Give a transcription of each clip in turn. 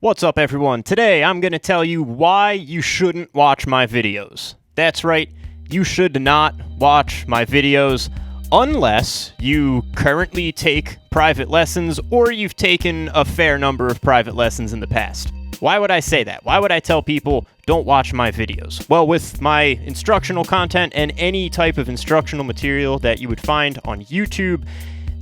What's up, everyone? Today I'm going to tell you why you shouldn't watch my videos. That's right, you should not watch my videos unless you currently take private lessons or you've taken a fair number of private lessons in the past. Why would I say that? Why would I tell people don't watch my videos? Well, with my instructional content and any type of instructional material that you would find on YouTube,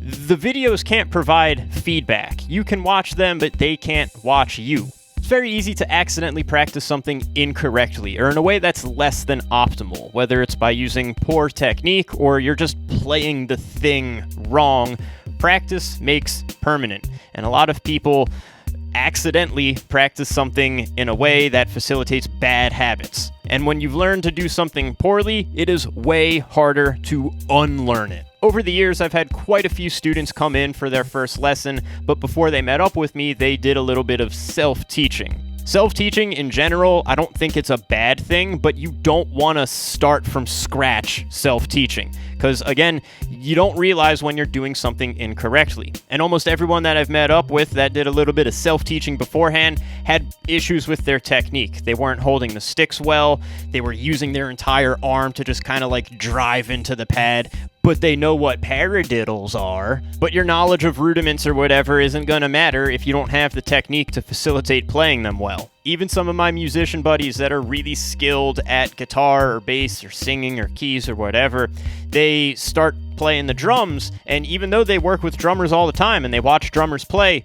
the videos can't provide feedback. You can watch them, but they can't watch you. It's very easy to accidentally practice something incorrectly or in a way that's less than optimal, whether it's by using poor technique or you're just playing the thing wrong. Practice makes permanent, and a lot of people accidentally practice something in a way that facilitates bad habits. And when you've learned to do something poorly, it is way harder to unlearn it. Over the years, I've had quite a few students come in for their first lesson, but before they met up with me, they did a little bit of self-teaching. Self-teaching in general, I don't think it's a bad thing, but you don't want to start from scratch self-teaching. Because again, you don't realize when you're doing something incorrectly. And almost everyone that I've met up with that did a little bit of self-teaching beforehand had issues with their technique. They weren't holding the sticks well, they were using their entire arm to just kind of like drive into the pad. But they know what paradiddles are. But your knowledge of rudiments or whatever isn't going to matter if you don't have the technique to facilitate playing them well. Even some of my musician buddies that are really skilled at guitar or bass or singing or keys or whatever, they start playing the drums, and even though they work with drummers all the time and they watch drummers play,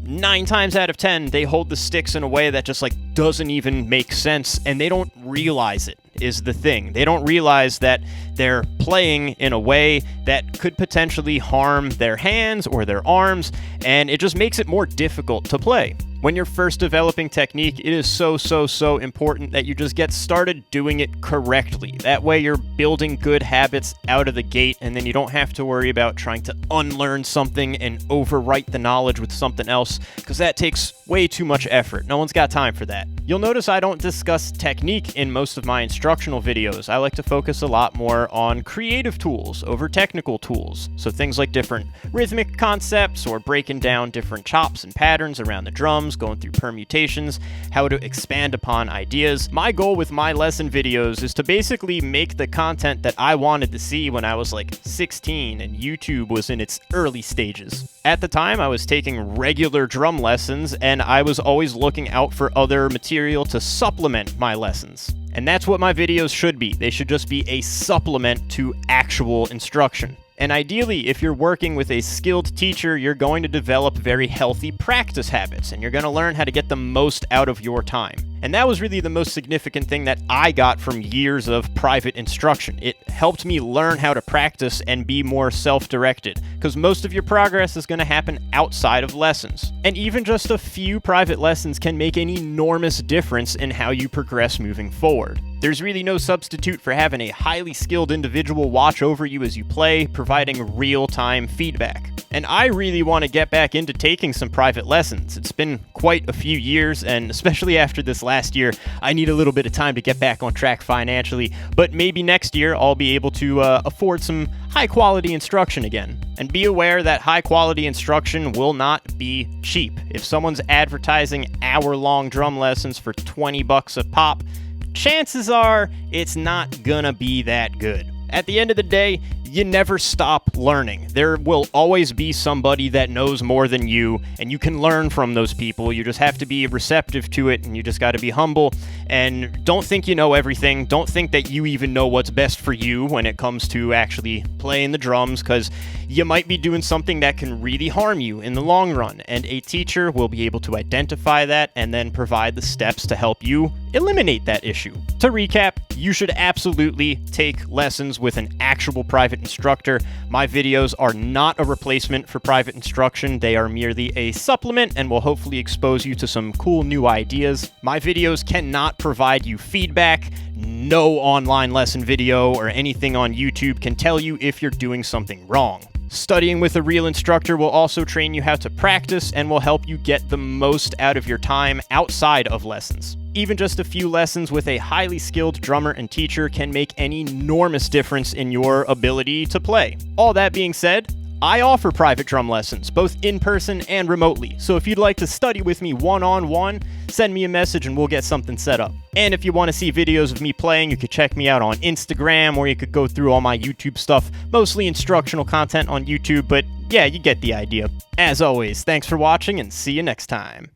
9 times out of 10, they hold the sticks in a way that just like doesn't even make sense, and they don't realize it is the thing. They don't realize that they're playing in a way that could potentially harm their hands or their arms, and it just makes it more difficult to play. When you're first developing technique, it is so important that you just get started doing it correctly. That way you're building good habits out of the gate, and then you don't have to worry about trying to unlearn something and overwrite the knowledge with something else, because that takes way too much effort. No one's got time for that. You'll notice I don't discuss technique in most of my instructional videos. I like to focus a lot more on creative tools over technical tools. So things like different rhythmic concepts or breaking down different chops and patterns around the drums, going through permutations, how to expand upon ideas. My goal with my lesson videos is to basically make the content that I wanted to see when I was like 16 and YouTube was in its early stages. At the time, I was taking regular drum lessons, and I was always looking out for other material to supplement my lessons. And that's what my videos should be. They should just be a supplement to actual instruction. And ideally, if you're working with a skilled teacher, you're going to develop very healthy practice habits, and you're going to learn how to get the most out of your time. And that was really the most significant thing that I got from years of private instruction. It helped me learn how to practice and be more self-directed, because most of your progress is going to happen outside of lessons. And even just a few private lessons can make an enormous difference in how you progress moving forward. There's really no substitute for having a highly skilled individual watch over you as you play, providing real-time feedback. And I really want to get back into taking some private lessons. It's been quite a few years, and especially after this last year, I need a little bit of time to get back on track financially. But maybe next year I'll be able to afford some high-quality instruction again. And be aware that high-quality instruction will not be cheap. If someone's advertising hour-long drum lessons for $20 a pop, chances are it's not gonna be that good. At the end of the day, you never stop learning. There will always be somebody that knows more than you, and you can learn from those people. You just have to be receptive to it, and you just got to be humble. And don't think you know everything. Don't think that you even know what's best for you when it comes to actually playing the drums, because you might be doing something that can really harm you in the long run. And a teacher will be able to identify that and then provide the steps to help you eliminate that issue. To recap, you should absolutely take lessons with an actual private instructor. My videos are not a replacement for private instruction. They are merely a supplement and will hopefully expose you to some cool new ideas. My videos cannot provide you feedback. No online lesson video or anything on YouTube can tell you if you're doing something wrong. Studying with a real instructor will also train you how to practice and will help you get the most out of your time outside of lessons. Even just a few lessons with a highly skilled drummer and teacher can make an enormous difference in your ability to play. All that being said, I offer private drum lessons, both in person and remotely, so if you'd like to study with me one-on-one, send me a message and we'll get something set up. And if you want to see videos of me playing, you could check me out on Instagram, or you could go through all my YouTube stuff, mostly instructional content on YouTube, but yeah, you get the idea. As always, thanks for watching and see you next time.